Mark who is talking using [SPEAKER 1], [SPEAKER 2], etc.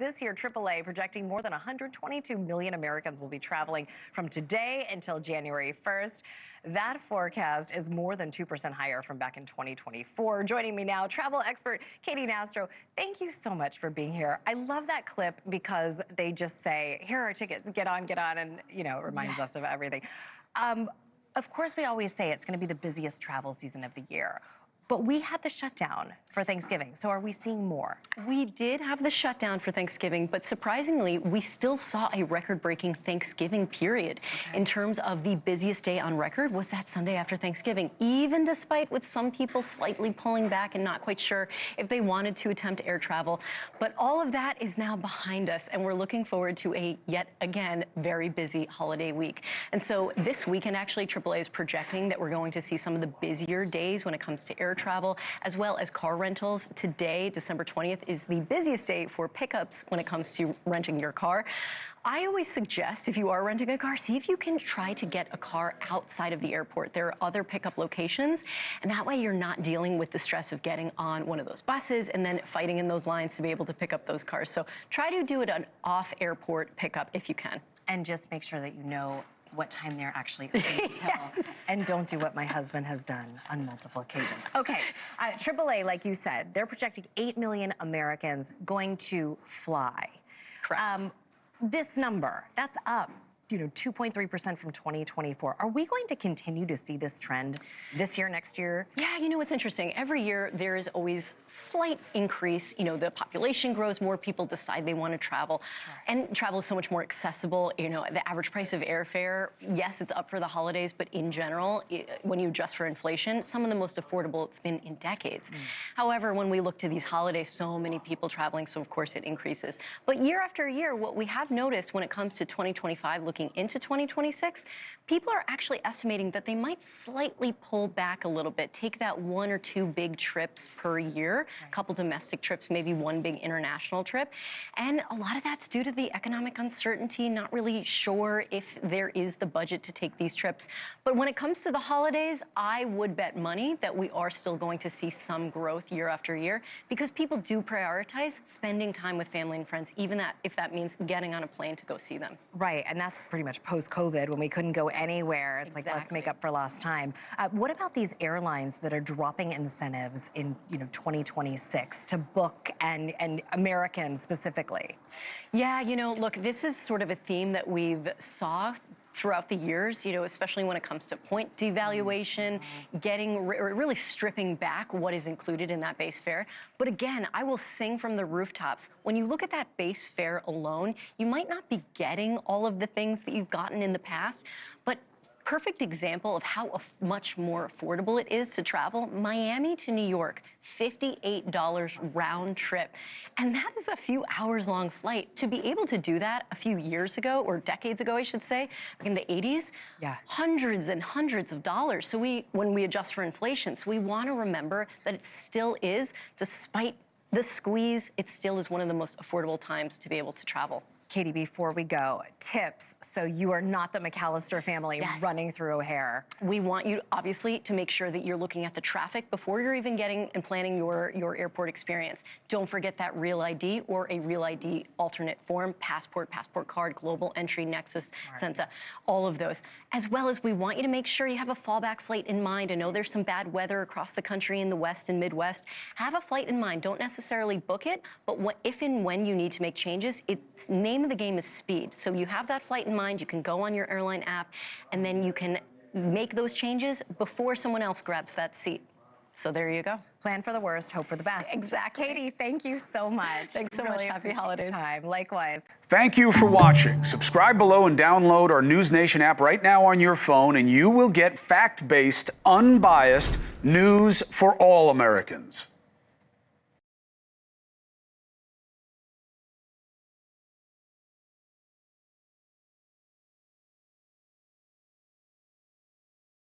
[SPEAKER 1] this year, AAA projecting more than 122 million Americans will be traveling from today until January 1st. That forecast is more than 2% higher from back in 2024. Joining me now, travel expert Katy Nastro. Thank you so much for being here. I love that clip because they just say, here are tickets, get on, and, you know, it reminds us of everything. Of course, we always say it's going to be the busiest travel season of the year. But we had the shutdown for Thanksgiving, so are we seeing more?
[SPEAKER 2] We did have the shutdown for Thanksgiving, but surprisingly, we still saw a record-breaking Thanksgiving period. Okay. In terms of the busiest day on record was that Sunday after Thanksgiving, even despite with some people slightly pulling back and not quite sure if they wanted to attempt air travel. But all of that is now behind us, and we're looking forward to a, yet again, very busy holiday week. And so this weekend, actually, AAA is projecting that we're going to see some of the busier days when it comes to air travel, as well as car rentals. Today, December 20th, is the busiest day for pickups when it comes to renting your car. I always suggest, if you are renting a car, see if you can try to get a car outside of the airport. There are other pickup locations, and that way you're not dealing with the stress of getting on one of those buses and then fighting in those lines to be able to pick up those cars. So try to do it an off-airport pickup if you can.
[SPEAKER 1] And just make sure that you know what time they're actually open until. Yes. And don't do what my husband has done on multiple occasions. Okay, AAA, like you said, they're projecting 8 million Americans going to fly.
[SPEAKER 2] Correct.
[SPEAKER 1] This number, that's up, 2.3% from 2024. Are we going to continue to see this trend this year, next year?
[SPEAKER 2] Yeah, it's interesting. Every year there is always slight increase. The population grows, more people decide they want to travel. Sure. And travel is so much more accessible. The average price of airfare, yes, it's up for the holidays, but in general, when you adjust for inflation, some of the most affordable it's been in decades. However, when we look to these holidays, so many people traveling, so of course it increases. But year after year, what we have noticed when it comes to 2025, looking into 2026, people are actually estimating that they might slightly pull back a little bit, take that 1 or 2 big trips per year, a couple domestic trips, maybe 1 big international trip. And a lot of that's due to the economic uncertainty, not really sure if there is the budget to take these trips. But when it comes to the holidays, I would bet money that we are still going to see some growth year after year, because people do prioritize spending time with family and friends, even if that means getting on a plane to go see them.
[SPEAKER 1] Right, and that's pretty much post-COVID when we couldn't go anywhere. It's
[SPEAKER 2] exactly.
[SPEAKER 1] Like, let's make up for lost time. What about these airlines that are dropping incentives in 2026 to book and Americans specifically?
[SPEAKER 2] Yeah, look, this is sort of a theme that we've saw throughout the years, especially when it comes to point devaluation, really stripping back what is included in that base fare. But again, I will sing from the rooftops. When you look at that base fare alone, you might not be getting all of the things that you've gotten in the past, but perfect example of how much more affordable it is to travel. Miami to New York, $58 round trip. And that is a few hours long flight. To be able to do that a few years ago, or decades ago, I should say, in the 80s, yeah, hundreds and hundreds of dollars. So when we adjust for inflation, so we want to remember that it still is, despite the squeeze, it still is one of the most affordable times to be able to travel.
[SPEAKER 1] Katy, before we go, tips so you are not the McAllister family. Yes. Running through O'Hare.
[SPEAKER 2] We want you, obviously, to make sure that you're looking at the traffic before you're even getting and planning your airport experience. Don't forget that Real ID or a Real ID alternate form, passport, passport card, global entry, Nexus, Senza, all of those. As well as we want you to make sure you have a fallback flight in mind. I know there's some bad weather across the country in the West and Midwest. Have a flight in mind. Don't necessarily book it, but if and when you need to make changes, it's name of the game is speed. So you have that flight in mind, you can go on your airline app, and then you can make those changes before someone else grabs that seat. So there you go.
[SPEAKER 1] Plan for the worst, hope for the best.
[SPEAKER 2] Exactly.
[SPEAKER 1] Katy, thank you so much.
[SPEAKER 2] Thanks so much. Happy holidays.
[SPEAKER 1] Time. Likewise.
[SPEAKER 3] Thank you for watching. Subscribe below and download our NewsNation app right now on your phone, and you will get fact-based, unbiased news for all Americans.